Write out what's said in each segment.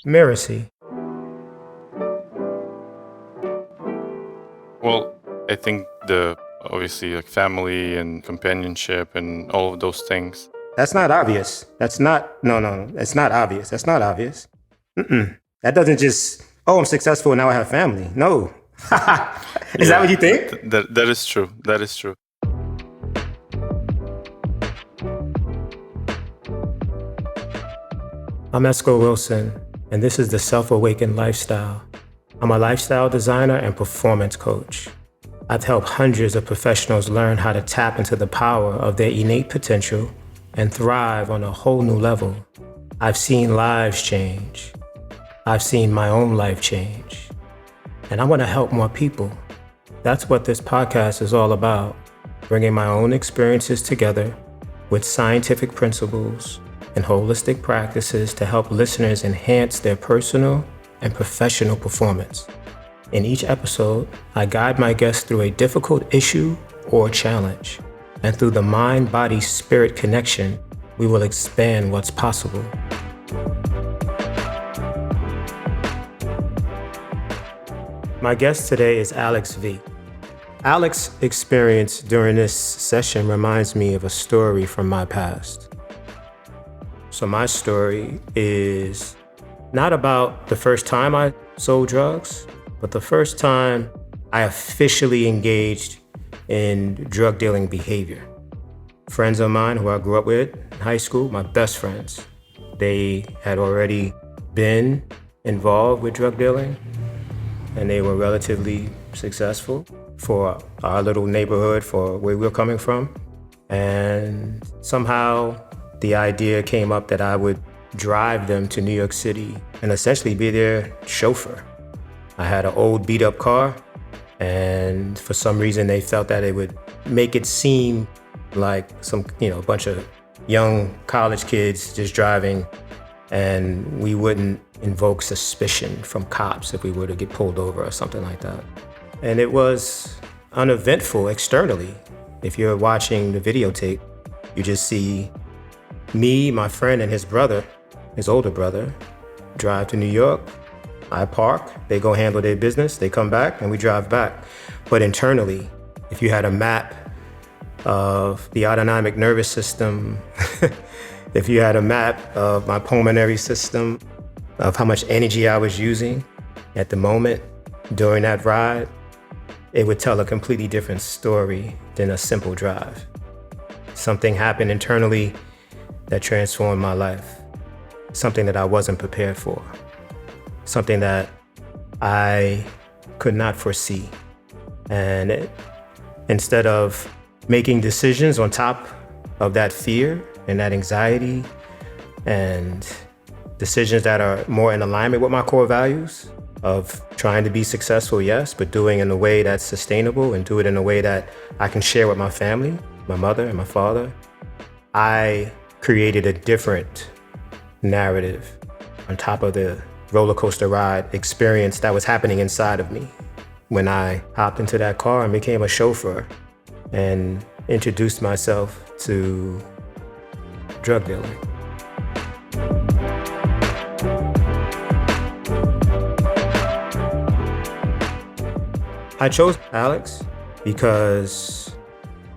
Mirasee. Well, I think the obviously like family and companionship and all of those things. That's not obvious. That's not, no. It's not obvious. That's not obvious. That doesn't just, oh, I'm successful, now I have family. No. Is that what you think? That is true. That is true. I'm Esco Wilson, and this is the Self-Awakened Lifestyle. I'm a lifestyle designer and performance coach. I've helped hundreds of professionals learn how to tap into the power of their innate potential and thrive on a whole new level. I've seen lives change. I've seen my own life change. And I want to help more people. That's what this podcast is all about, bringing my own experiences together with scientific principles and holistic practices to help listeners enhance their personal and professional performance. In each episode, I guide my guests through a difficult issue or challenge. And through the mind-body-spirit connection, we will expand what's possible. My guest today is Aleks V. Aleks' experience during this session reminds me of a story from my past. So my story is not about the first time I sold drugs, but the first time I officially engaged in drug dealing behavior. Friends of mine who I grew up with in high school, my best friends, they had already been involved with drug dealing, and they were relatively successful for our little neighborhood, for where we were coming from. And somehow the idea came up that I would drive them to New York City and essentially be their chauffeur. I had an old beat up car, and for some reason they felt that it would make it seem like a bunch of young college kids just driving, and we wouldn't invoke suspicion from cops if we were to get pulled over or something like that. And it was uneventful externally. If you're watching the videotape, you just see me, my friend, and his brother, his older brother, drive to New York. I park, they go handle their business, they come back, and we drive back. But internally, if you had a map of the autonomic nervous system, if you had a map of my pulmonary system, of how much energy I was using at the moment during that ride, it would tell a completely different story than a simple drive. Something happened internally that transformed my life. Something that I wasn't prepared for. Something that I could not foresee. And instead of making decisions on top of that fear and that anxiety and decisions that are more in alignment with my core values of trying to be successful, yes, but doing in a way that's sustainable and do it in a way that I can share with my family, my mother and my father, I created a different narrative on top of the roller coaster ride experience that was happening inside of me when I hopped into that car and became a chauffeur and introduced myself to drug dealing. I chose Aleks because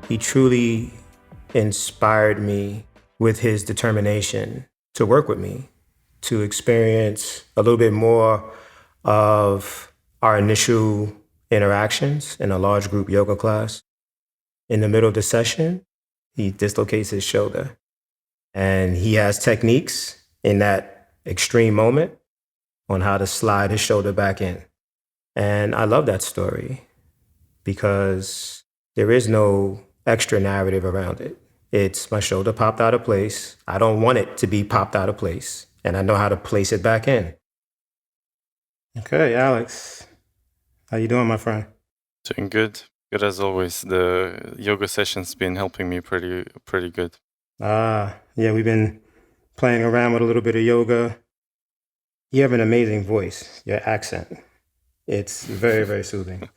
he truly inspired me with his determination to work with me, to experience a little bit more of our initial interactions in a large group yoga class. In the middle of the session, he dislocates his shoulder, and he has techniques in that extreme moment on how to slide his shoulder back in. And I love that story because there is no extra narrative around it. It's my shoulder popped out of place. I don't want it to be popped out of place, and I know how to place it back in. Okay, Aleks, how you doing, my friend? Doing good. Good as always. The yoga session's been helping me pretty good. Yeah, we've been playing around with a little bit of yoga. You have an amazing voice, your accent. It's very, very soothing.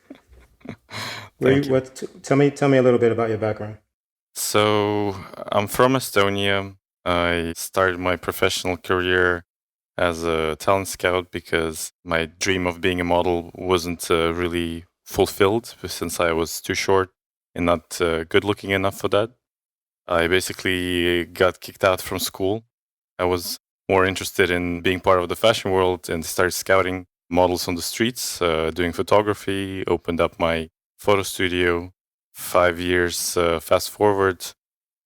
Tell me a little bit about your background. So I'm from Estonia. I started my professional career as a talent scout because my dream of being a model wasn't really fulfilled since I was too short and not good looking enough for that. I basically got kicked out from school. I was more interested in being part of the fashion world and started scouting models on the streets, doing photography, opened up my photo studio. 5 years fast forward,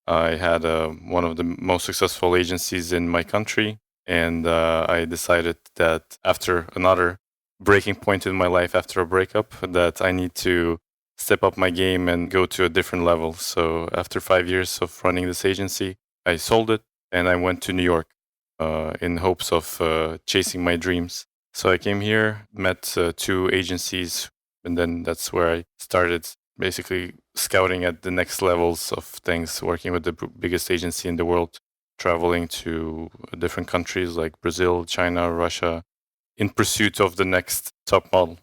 I had one of the most successful agencies in my country. And I decided that after another breaking point in my life, after a breakup, that I need to step up my game and go to a different level. So after 5 years of running this agency, I sold it and I went to New York in hopes of chasing my dreams. So I came here, met two agencies, and then that's where I started basically scouting at the next levels of things, working with the biggest agency in the world, traveling to different countries like Brazil, China, Russia, in pursuit of the next top model.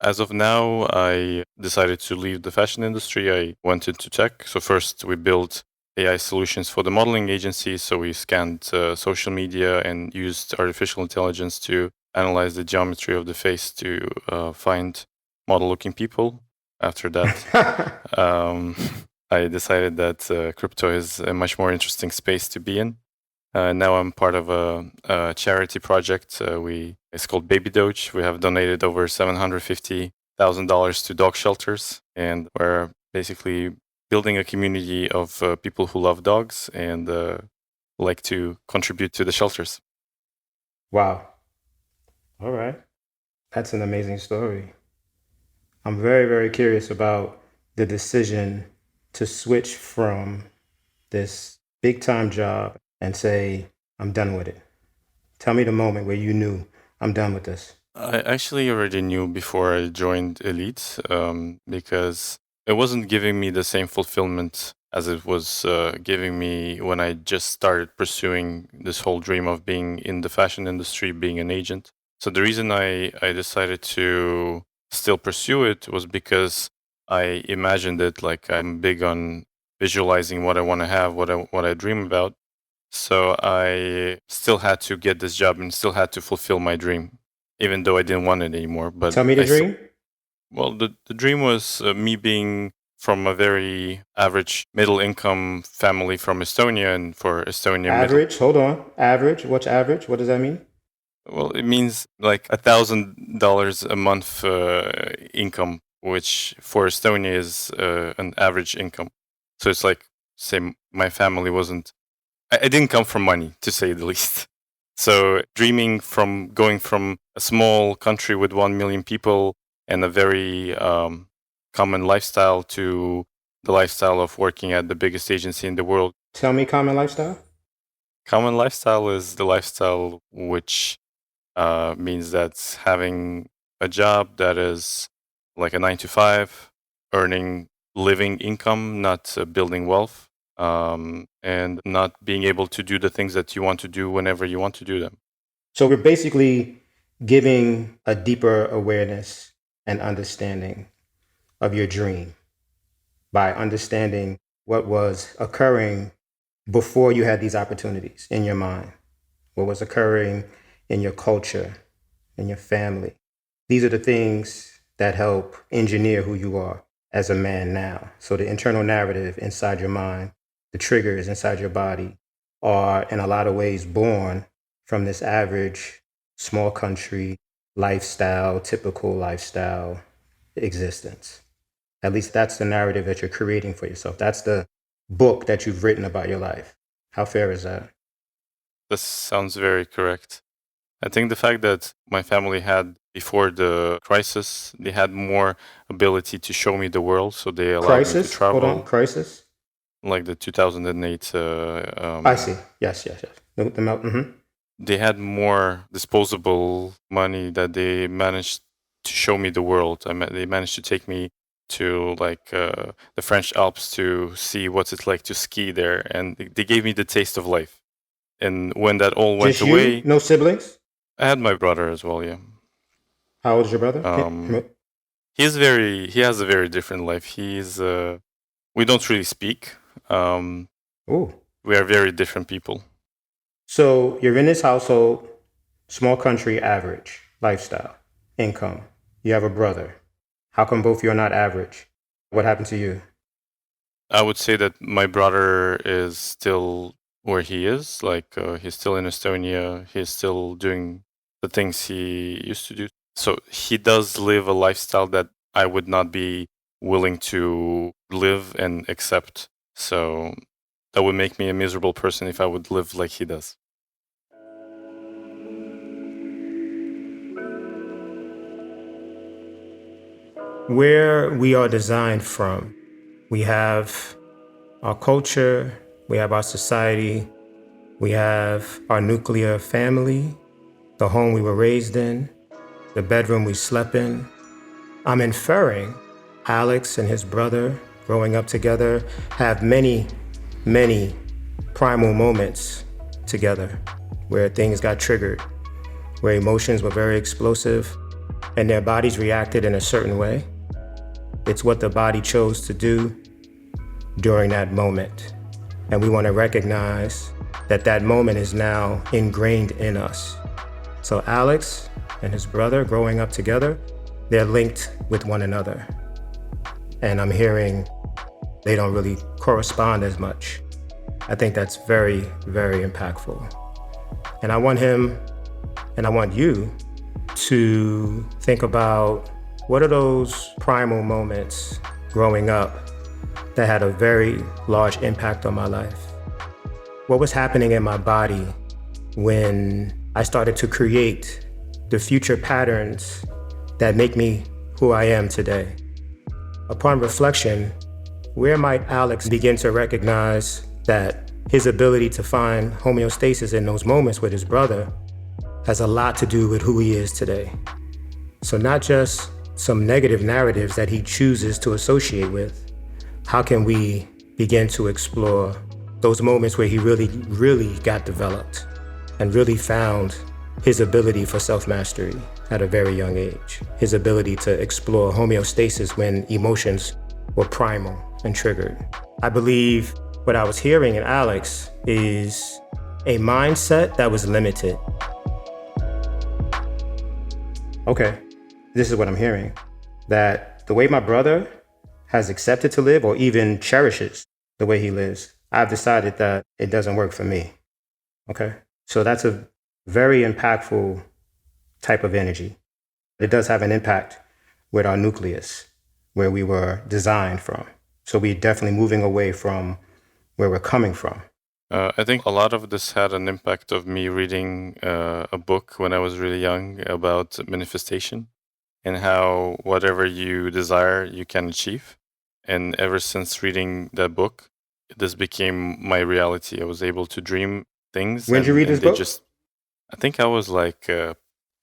As of now, I decided to leave the fashion industry. I went into tech. So first we built AI solutions for the modeling agency. So we scanned social media and used artificial intelligence to analyze the geometry of the face to find model-looking people. After that, I decided that crypto is a much more interesting space to be in. Now I'm part of a charity project. It's called Baby Doge. We have donated over $750,000 to dog shelters, and we're basically building a community of people who love dogs and like to contribute to the shelters. Wow. All right. That's an amazing story. I'm very, very curious about the decision to switch from this big time job and say, I'm done with it. Tell me the moment where you knew, I'm done with this. I actually already knew before I joined Elite because it wasn't giving me the same fulfillment as it was giving me when I just started pursuing this whole dream of being in the fashion industry, being an agent. So the reason I decided to still pursue it was because I imagined it, like I'm big on visualizing what I want to have, what I dream about. So I still had to get this job and still had to fulfill my dream, even though I didn't want it anymore. But Tell me the dream. Well, the dream was me being from a very average middle income family from Estonia, and for Estonia, Average, hold on. Average, what's average? What does that mean? Well, it means like $1,000 a month income, which for Estonia is an average income. So it's like, say, my family wasn't. I didn't come from money, to say the least. So dreaming from going from a small country with 1 million people and a very common lifestyle to the lifestyle of working at the biggest agency in the world. Tell me common lifestyle. Common lifestyle is the lifestyle which means that having a job that is like a 9 to 5, earning living income, not building wealth, and not being able to do the things that you want to do whenever you want to do them. So we're basically giving a deeper awareness and understanding of your dream by understanding what was occurring before you had these opportunities in your mind, what was occurring in your culture, in your family. These are the things that help engineer who you are as a man now. So the internal narrative inside your mind, the triggers inside your body are in a lot of ways born from this average small country lifestyle, typical lifestyle existence. At least that's the narrative that you're creating for yourself. That's the book that you've written about your life. How fair is that? This sounds very correct. I think the fact that my family had, before the crisis, they had more ability to show me the world, so they allowed me to Crisis? travel. Hold on, crisis? Like the 2008. I see. Yes. Mm-hmm. They had more disposable money that they managed to show me the world. They managed to take me to like the French Alps to see what's it like to ski there, and they gave me the taste of life. And when that all went Just away, you? No siblings? I had my brother as well. Yeah. How old is your brother? He has a very different life. We don't really speak. Ooh. We are very different people. So you're in this household, Small country, average, lifestyle, income. You have a brother. How come both you are not average? What happened to you? I would say that my brother is still where he is. Like, he's still in Estonia. He's still doing the things he used to do. So he does live a lifestyle that I would not be willing to live and accept. So that would make me a miserable person if I would live like he does. Where we are designed from, we have our culture, we have our society, we have our nuclear family, the home we were raised in, the bedroom we slept in. I'm inferring Aleks and his brother growing up together have many, many primal moments together where things got triggered, where emotions were very explosive and their bodies reacted in a certain way. It's what the body chose to do during that moment. And we want to recognize that that moment is now ingrained in us. So Aleks and his brother growing up together, they're linked with one another. And I'm hearing they don't really correspond as much. I think that's very, very impactful. And I want him and I want you to think about what are those primal moments growing up that had a very large impact on my life? What was happening in my body when I started to create the future patterns that make me who I am today? Upon reflection, where might Aleks begin to recognize that his ability to find homeostasis in those moments with his brother has a lot to do with who he is today? So not just some negative narratives that he chooses to associate with. How can we begin to explore those moments where he really, really got developed and really found his ability for self-mastery at a very young age, his ability to explore homeostasis when emotions were primal and triggered? I believe what I was hearing in Aleks is a mindset that was limited. Okay, this is what I'm hearing, that the way my brother has accepted to live or even cherishes the way he lives, I've decided that it doesn't work for me. Okay, so that's a very impactful type of energy. It does have an impact with our nucleus, where we were designed from. So we're definitely moving away from where we're coming from. I think a lot of this had an impact of me reading a book when I was really young about manifestation and how whatever you desire, you can achieve. And ever since reading that book, this became my reality. I was able to dream things. When did you read this book? I think I was like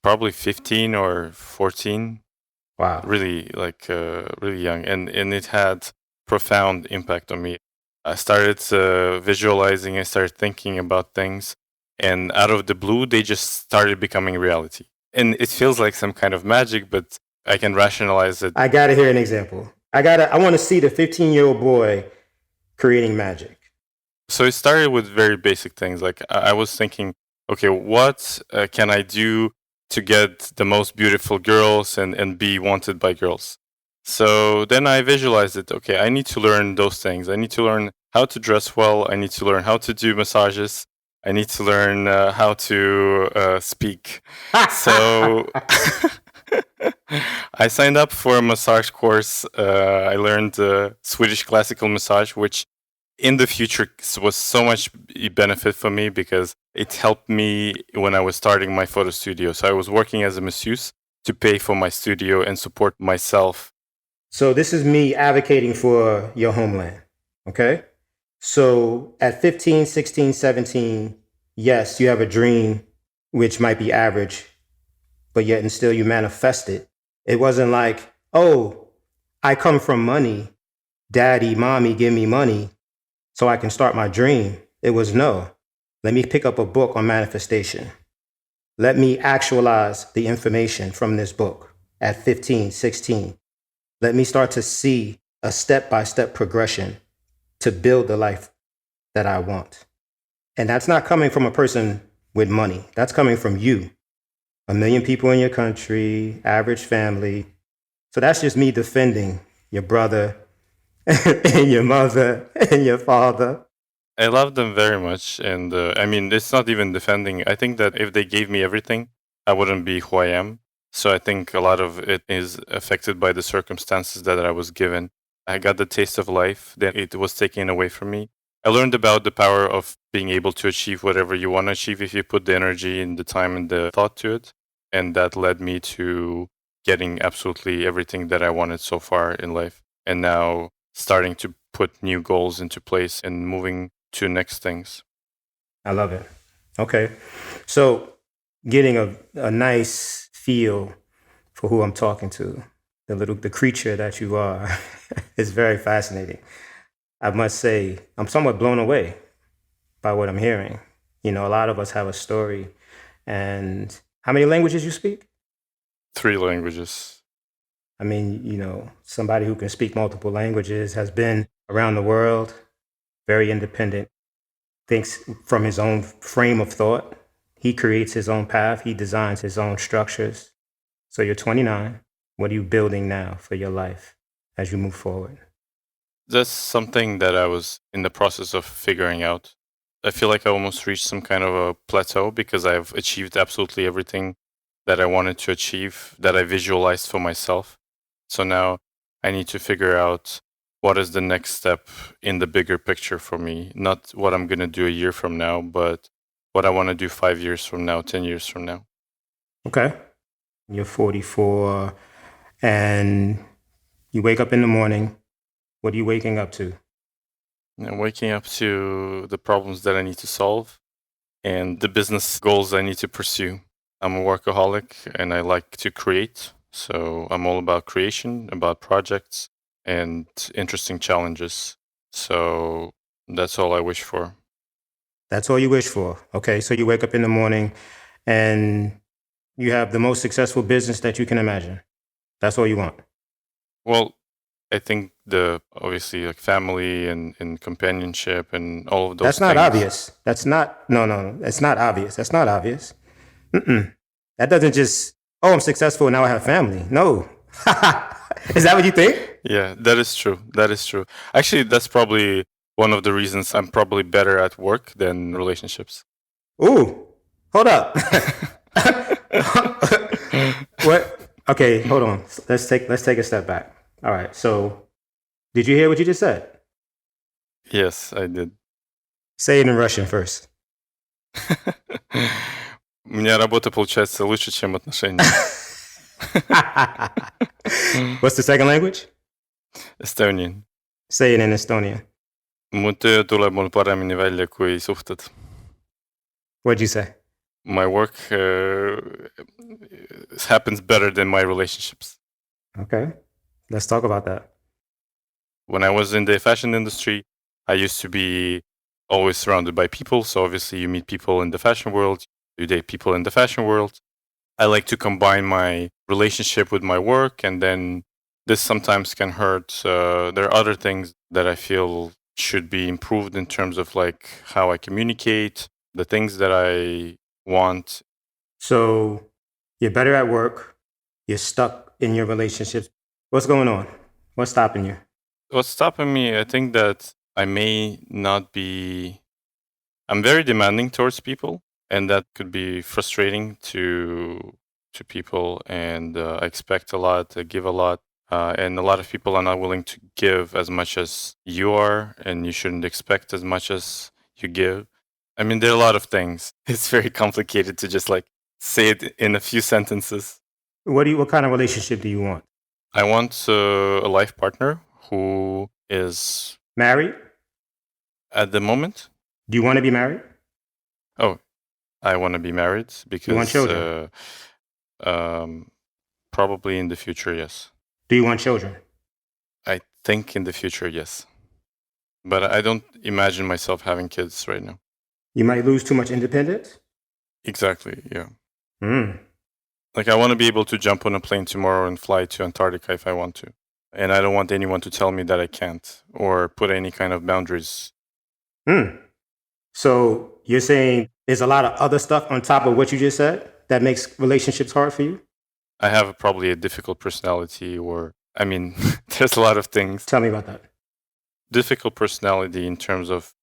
probably 15 or 14. Wow. Really, really young. And it had profound impact on me. I started visualizing, I started thinking about things, and out of the blue, they just started becoming reality. And it feels like some kind of magic, but I can rationalize it. I gotta hear an example. I want to see the 15-year-old boy creating magic. So it started with very basic things. Like I was thinking, okay, what can I do to get the most beautiful girls and be wanted by girls? So then I visualized it. Okay, I need to learn those things. I need to learn how to dress well. I need to learn how to do massages. I need to learn how to speak. So I signed up for a massage course. I learned Swedish classical massage, which in the future was so much benefit for me because it helped me when I was starting my photo studio. So I was working as a masseuse to pay for my studio and support myself. So this is me advocating for your homeland, okay? So at 15, 16, 17, yes, you have a dream which might be average, but yet and still you manifest it. It wasn't like, oh, I come from money. Daddy, mommy, give me money so I can start my dream. It was no, let me pick up a book on manifestation. Let me actualize the information from this book at 15, 16. Let me start to see a step-by-step progression to build the life that I want. And that's not coming from a person with money. That's coming from you 1 million people in your country, average family. So that's just me defending your brother and your mother and your father. I love them very much. And I mean, it's not even defending. I think that if they gave me everything, I wouldn't be who I am. So I think a lot of it is affected by the circumstances that I was given. I got the taste of life, then it was taken away from me. I learned about the power of being able to achieve whatever you want to achieve if you put the energy and the time and the thought to it. And that led me to getting absolutely everything that I wanted so far in life. And now starting to put new goals into place and moving to next things. I love it. Okay. So getting a nice feel for who I'm talking to, the creature that you are, is very fascinating. I must say, I'm somewhat blown away by what I'm hearing. You know, a lot of us have a story. And how many languages you speak? 3 languages. I mean, you know, somebody who can speak multiple languages, has been around the world, very independent, thinks from his own frame of thought. He creates his own path. He designs his own structures. So you're 29. What are you building now for your life as you move forward? That's something that I was in the process of figuring out. I feel like I almost reached some kind of a plateau because I've achieved absolutely everything that I wanted to achieve, that I visualized for myself. So now I need to figure out what is the next step in the bigger picture for me. Not what I'm going to do a year from now, but what I want to do 5 years from now, 10 years from now. Okay. You're 44 and you wake up in the morning. What are you waking up to? I'm waking up to the problems that I need to solve and the business goals I need to pursue. I'm a workaholic and I like to create. So I'm all about creation, about projects and interesting challenges. So that's all I wish for. That's all you wish for. Okay. So you wake up in the morning and you have the most successful business that you can imagine. That's all you want. Well, I think obviously like family and companionship and all of those That's not things. obvious. That's not, no. It's not obvious. That's not obvious. That doesn't just, oh, I'm successful, now I have family. No. Is that what you think? Yeah, that is true. That is true. Actually, that's probably one of the reasons I'm probably better at work than relationships. Ooh, hold up. What? Okay, hold on. Let's take a step back. All right. So, did you hear what you just said? Yes, I did. Say it in Russian first. У меня работа получается лучше, чем отношения. What's the second language? Estonian. Say it in Estonian. Mu töö tuleb mul paremini välja kui suhted. What'd you say? My work happens better than my relationships. Okay. Let's talk about that. When I was in the fashion industry, I used to be always surrounded by people. So obviously you meet people in the fashion world, you date people in the fashion world. I like to combine my relationship with my work, and then this sometimes can hurt. There are other things that I feel should be improved in terms of like how I communicate, the things that I want. So you're better at work. You're stuck in your relationships. What's going on? What's stopping you? What's stopping me, I think that I may not be... I'm very demanding towards people, and that could be frustrating to people. And I expect a lot, I give a lot. And a lot of people are not willing to give as much as you are, and you shouldn't expect as much as you give. I mean, there are a lot of things. It's very complicated to just like say it in a few sentences. What kind of relationship do you want? I want a life partner who is married at the moment. Do you want to be married? Oh, I want to be married because you want children? Probably in the future, yes. Do you want children? I think in the future, yes. But I don't imagine myself having kids right now. You might lose too much independence? Exactly, yeah. Like I want to be able to jump on a plane tomorrow and fly to Antarctica if I want to. And I don't want anyone to tell me that I can't or put any kind of boundaries. So you're saying there's a lot of other stuff on top of what you just said? that makes relationships hard for you? I have probably a difficult personality, there's a lot of things. Tell me about that. Difficult personality in terms of,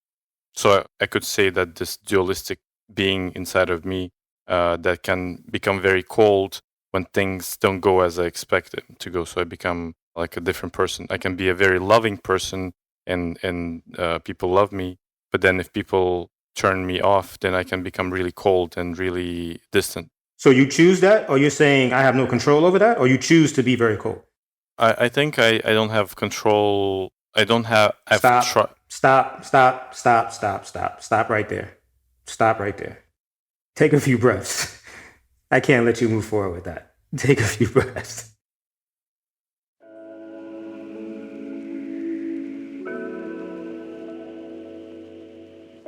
so I could say that this dualistic being inside of me that can become very cold when things don't go as I expect it to go. So I become like a different person. I can be a very loving person and people love me. But then if people turn me off, then I can become really cold and really distant. So you choose that, or you're saying I have no control over that, or you choose to be very cold? I think I don't have control. I don't have... Stop right there. Stop right there. Take a few breaths. I can't let you move forward with that. Take a few breaths.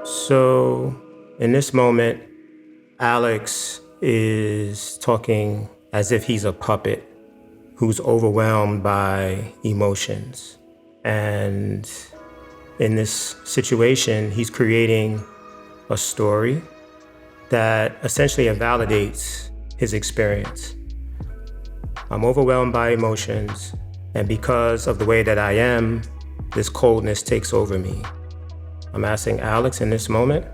So, in this moment, Aleks is talking as if he's a puppet who's overwhelmed by emotions. And in this situation, he's creating a story that essentially invalidates his experience. I'm overwhelmed by emotions, and because of the way that I am, this coldness takes over me. I'm asking Aleks in this moment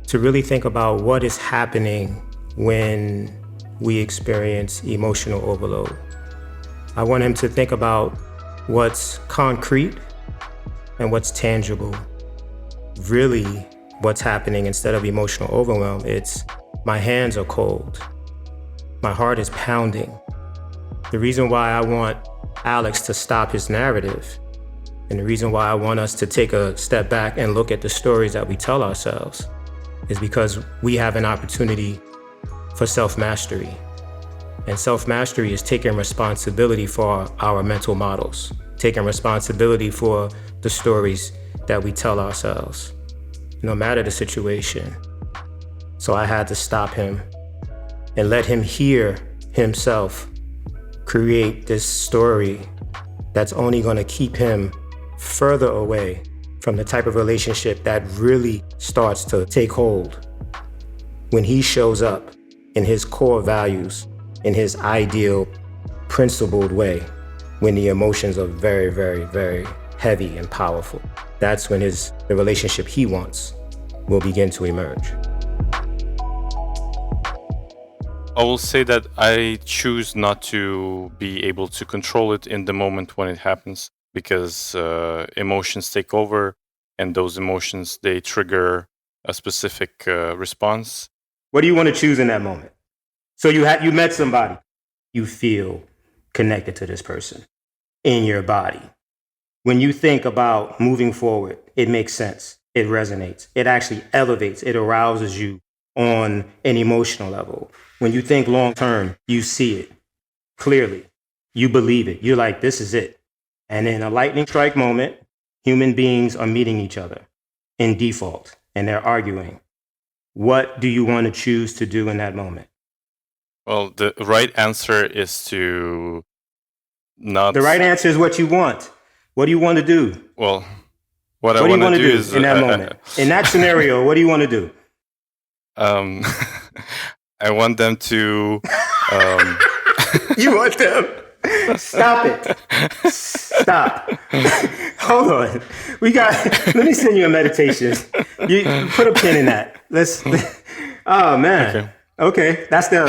to really think about what is happening when we experience emotional overload. I want him to think about what's concrete and what's tangible. Really, what's happening instead of emotional overwhelm, it's my hands are cold. My heart is pounding. The reason why I want Aleks to stop his narrative, and the reason why I want us to take a step back and look at the stories that we tell ourselves, is because we have an opportunity for self-mastery. And self-mastery is taking responsibility for our mental models, taking responsibility for the stories that we tell ourselves, no matter the situation. So I had to stop him and let him hear himself create this story that's only going to keep him further away from the type of relationship that really starts to take hold when he shows up in his core values, in his ideal, principled way, when the emotions are very, very, very heavy and powerful. That's when the relationship he wants will begin to emerge. I will say that I choose not to be able to control it in the moment when it happens, because emotions take over, and those emotions, they trigger a specific response. What do you want to choose in that moment? So you met somebody. You feel connected to this person in your body. When you think about moving forward, it makes sense. It resonates. It actually elevates. It arouses you on an emotional level. When you think long term, you see it clearly. You believe it. You're like, this is it. And in a lightning strike moment, human beings are meeting each other in default, and they're arguing. What do you want to choose to do in that moment? Well, the right answer is to not... The right answer is what you want. What do you want to do? Well, what I want to do is... in that moment? In that scenario, what do you want to do? I want them to... You want them? Stop it. Stop. Hold on. Let me send you a meditation. You put a pin in that. Oh, man. Okay. That's the...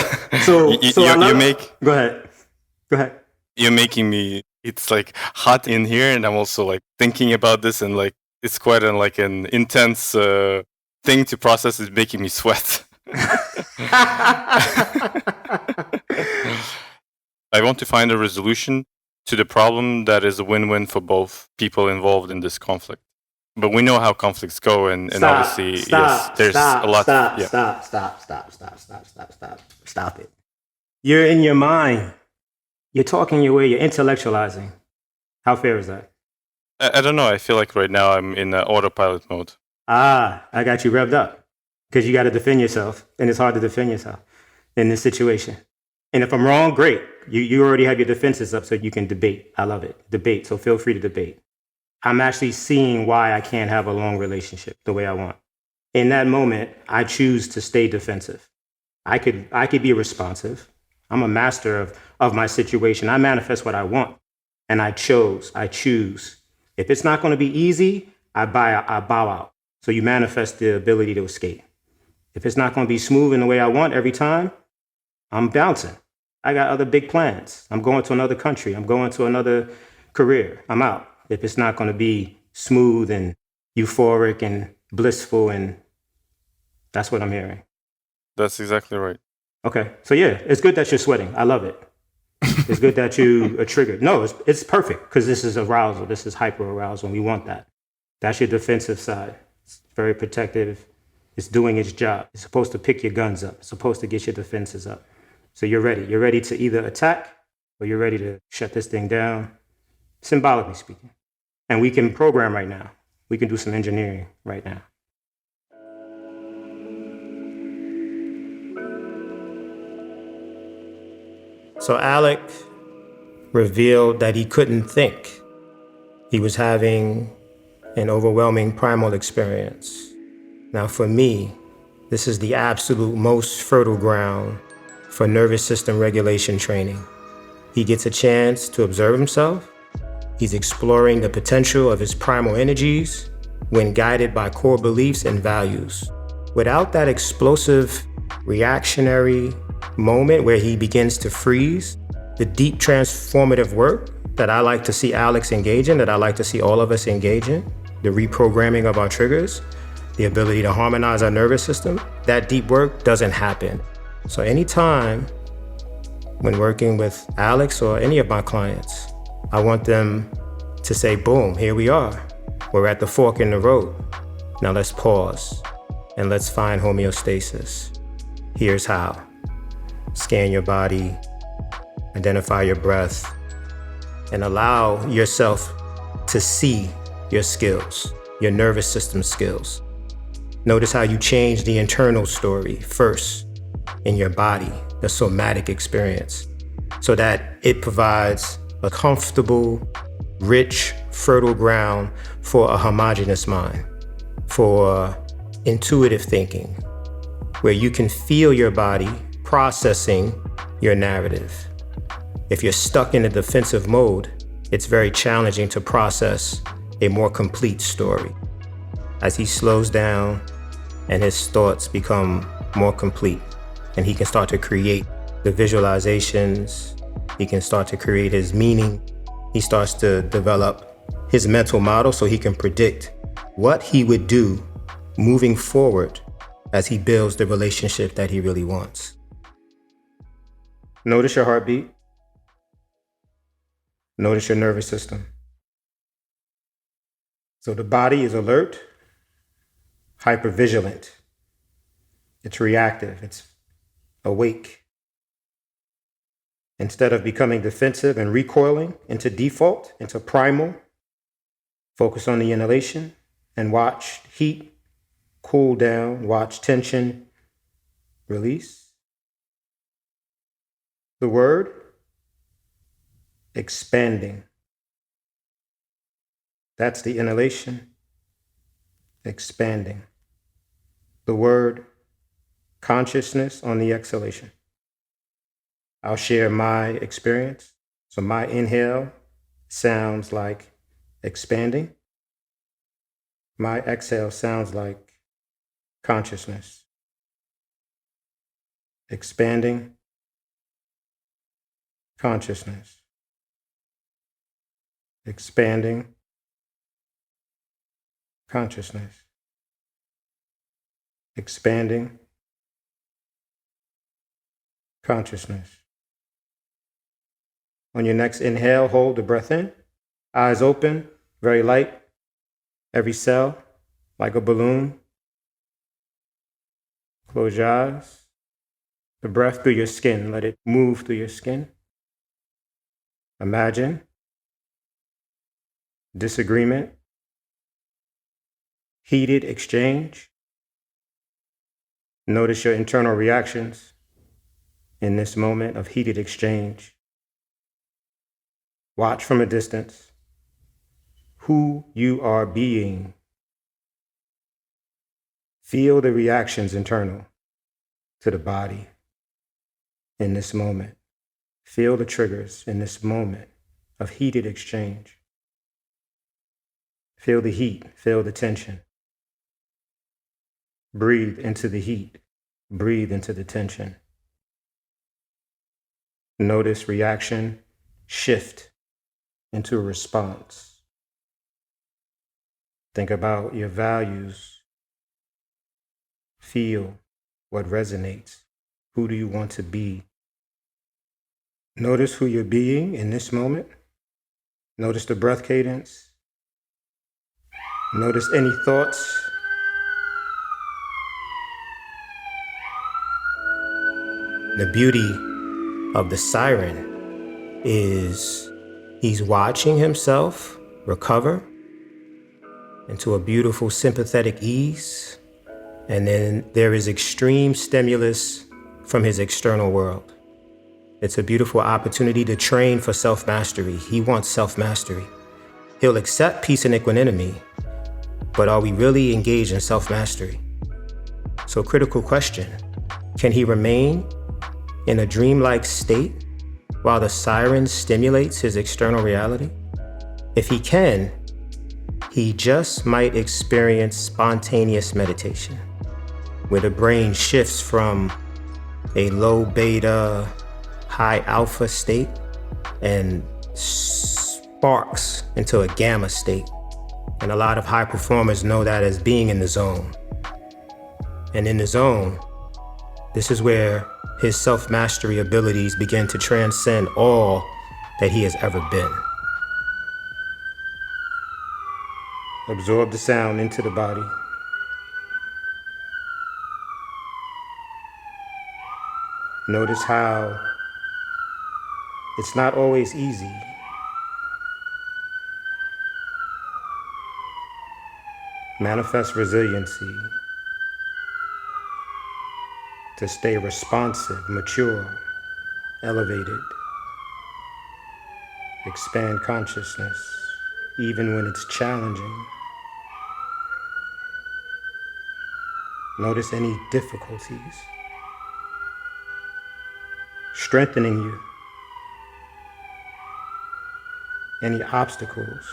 Go ahead. You're making me... It's like hot in here, and I'm also like thinking about this, and like it's quite an intense thing to process. It's making me sweat. I want to find a resolution to the problem that is a win-win for both people involved in this conflict. But we know how conflicts go, and obviously, there's a lot. Stop it. You're in your mind. You're talking your way. You're intellectualizing. How fair is that? I don't know. I feel like right now I'm in autopilot mode. I got you revved up because you got to defend yourself, and it's hard to defend yourself in this situation. And if I'm wrong, great. You already have your defenses up so you can debate. I love it. Debate. So feel free to debate. I'm actually seeing why I can't have a long relationship the way I want. In that moment, I choose to stay defensive. I could be responsive. I'm a master of my situation. I manifest what I want. And I choose. If it's not going to be easy, I bow out. So you manifest the ability to escape. If it's not going to be smooth in the way I want every time, I'm bouncing. I got other big plans. I'm going to another country. I'm going to another career. I'm out. If it's not going to be smooth and euphoric and blissful, and that's what I'm hearing. That's exactly right. Okay. So yeah, it's good that you're sweating. I love it. It's good that you are triggered. No, it's perfect because this is arousal. This is hyper arousal. And we want that. That's your defensive side. It's very protective. It's doing its job. It's supposed to pick your guns up. It's supposed to get your defenses up. So you're ready. You're ready to either attack or you're ready to shut this thing down, symbolically speaking. And we can program right now. We can do some engineering right now. So Alec revealed that he couldn't think. He was having an overwhelming primal experience. Now for me, this is the absolute most fertile ground for nervous system regulation training. He gets a chance to observe himself. He's exploring the potential of his primal energies when guided by core beliefs and values. Without that explosive, reactionary moment where he begins to freeze, the deep transformative work that I like to see Aleks engage in, that I like to see all of us engage in, the reprogramming of our triggers, the ability to harmonize our nervous system, that deep work doesn't happen. So anytime when working with Aleks or any of my clients, I want them to say, boom, here we are. We're at the fork in the road. Now let's pause and let's find homeostasis. Here's how. Scan your body, identify your breath, and allow yourself to see your skills, your nervous system skills. Notice how you change the internal story first in your body, the somatic experience, so that it provides a comfortable, rich, fertile ground for a homogeneous mind, for intuitive thinking, where you can feel your body processing your narrative. If you're stuck in a defensive mode, it's very challenging to process a more complete story. As he slows down and his thoughts become more complete, and he can start to create the visualizations, he can start to create his meaning, he starts to develop his mental model so he can predict what he would do moving forward as he builds the relationship that he really wants. Notice your heartbeat. Notice your nervous system. So the body is alert, hypervigilant. It's reactive. It's awake. Instead of becoming defensive and recoiling into default, into primal, focus on the inhalation and watch heat cool down, watch tension release. The word, expanding. That's the inhalation, expanding. The word, consciousness on the exhalation. I'll share my experience. So my inhale sounds like expanding. My exhale sounds like consciousness. Expanding, consciousness. Expanding, consciousness. Expanding, consciousness. On your next inhale, hold the breath in. Eyes open, very light. Every cell, like a balloon. Close your eyes. The breath through your skin, let it move through your skin. Imagine disagreement, heated exchange. Notice your internal reactions in this moment of heated exchange. Watch from a distance who you are being. Feel the reactions internal to the body, in this moment. Feel the triggers in this moment of heated exchange. Feel the heat, feel the tension. Breathe into the heat, breathe into the tension. Notice reaction, shift into a response. Think about your values. Feel what resonates. Who do you want to be? Notice who you're being in this moment. Notice the breath cadence. Notice any thoughts. The beauty of the siren is he's watching himself recover into a beautiful sympathetic ease, and then there is extreme stimulus from his external world. It's a beautiful opportunity to train for self-mastery. He wants self-mastery. He'll accept peace and equanimity, but are we really engaged in self-mastery? So critical question, can he remain in a dreamlike state while the siren stimulates his external reality? If he can, he just might experience spontaneous meditation, where the brain shifts from a low beta, high alpha state and sparks into a gamma state. And a lot of high performers know that as being in the zone. And in the zone, this is where his self-mastery abilities begin to transcend all that he has ever been. Absorb the sound into the body. Notice how it's not always easy. Manifest resiliency to stay responsive, mature, elevated. Expand consciousness, even when it's challenging. Notice any difficulties strengthening you, any obstacles.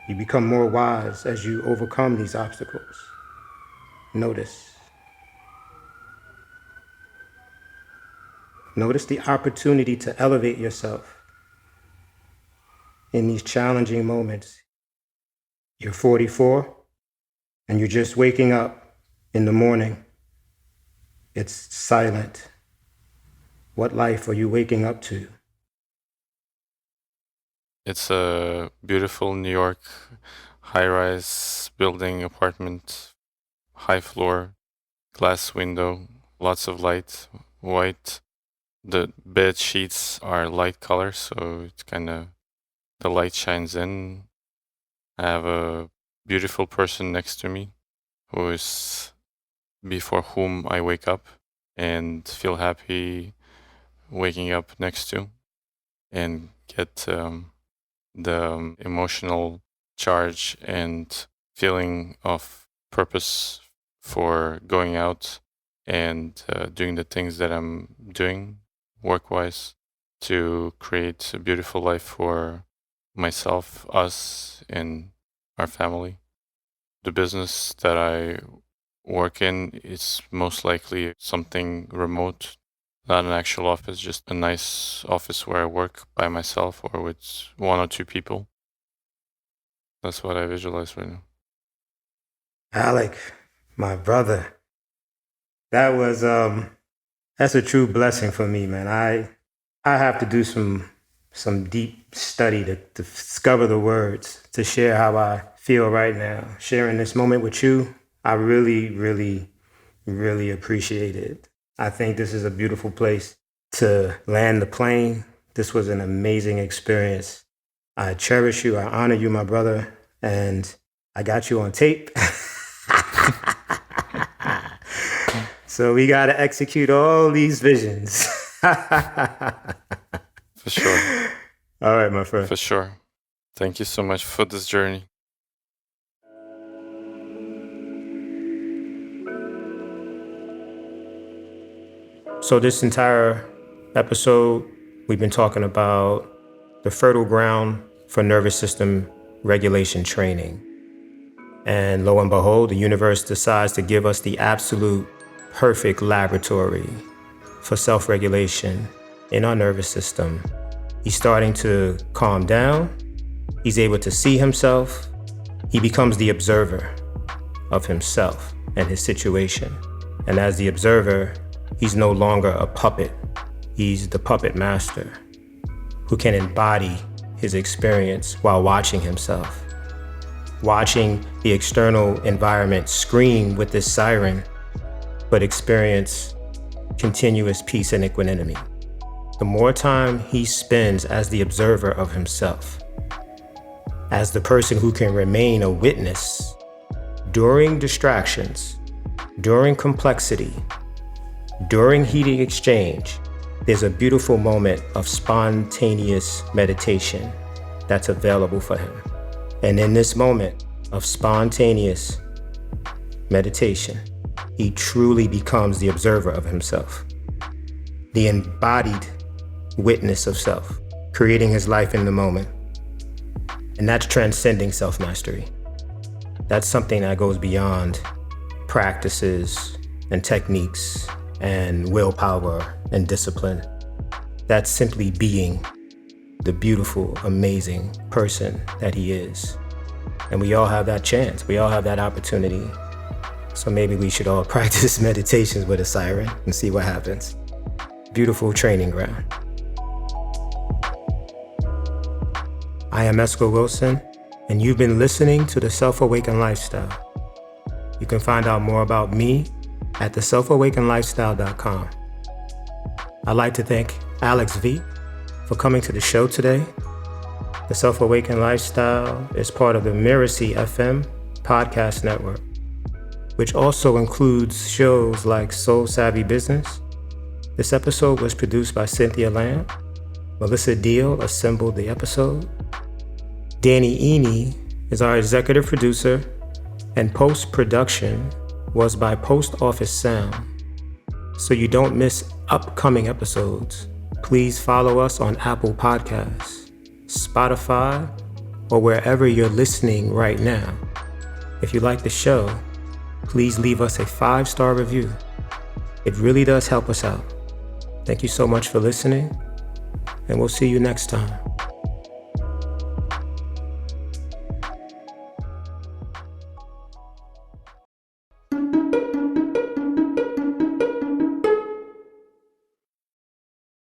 You become more wise as you overcome these obstacles. Notice. Notice the opportunity to elevate yourself in these challenging moments. You're 44 and you're just waking up in the morning. It's silent. What life are you waking up to? It's a beautiful New York high-rise building apartment, high floor, glass window, lots of light, white. The bed sheets are light color, so it's kind of, the light shines in. I have a beautiful person next to me who is before whom I wake up and feel happy waking up next to, and get the emotional charge and feeling of purpose for going out and doing the things that I'm doing work-wise to create a beautiful life for myself, us, and our family. The business that I work in is most likely something remote, not an actual office, just a nice office where I work by myself or with one or two people. That's what I visualize right now. Alec, my brother, that was that's a true blessing for me, man. I have to do some deep study to discover the words to share how I feel right now. Sharing this moment with you, I really, really, really appreciate it. I think this is a beautiful place to land the plane. This was an amazing experience. I cherish you. I honor you, my brother. And I got you on tape. So we got to execute all these visions. For sure. All right, my friend. For sure. Thank you so much for this journey. So this entire episode, we've been talking about the fertile ground for nervous system regulation training. And lo and behold, the universe decides to give us the absolute perfect laboratory for self-regulation in our nervous system. He's starting to calm down. He's able to see himself. He becomes the observer of himself and his situation. And as the observer, he's no longer a puppet. He's the puppet master who can embody his experience while watching himself, watching the external environment scream with this siren, but experience continuous peace and equanimity. The more time he spends as the observer of himself, as the person who can remain a witness during distractions, during complexity, during heated exchange, there's a beautiful moment of spontaneous meditation that's available for him. And in this moment of spontaneous meditation, he truly becomes the observer of himself, the embodied witness of self, creating his life in the moment. And that's transcending self-mastery. That's something that goes beyond practices and techniques and willpower and discipline. That's simply being the beautiful, amazing person that he is. And we all have that chance. We all have that opportunity. So maybe we should all practice meditations with a siren and see what happens. Beautiful training ground. I am Esco Wilson, and you've been listening to The Self-Awakened Lifestyle. You can find out more about me at theselfawakenedlifestyle.com. I'd like to thank Aleks V for coming to the show today. The Self-Awakened Lifestyle is part of the Mirasee FM podcast network, which also includes shows like Soul Savvy Business. This episode was produced by Cynthia Lamb. Melissa Deal assembled the episode. Danny Eni is our executive producer, and post-production was by Post Office Sound. So you don't miss upcoming episodes, please follow us on Apple Podcasts, Spotify, or wherever you're listening right now. If you like the show, please leave us a 5-star review. It really does help us out. Thank you so much for listening, and we'll see you next time.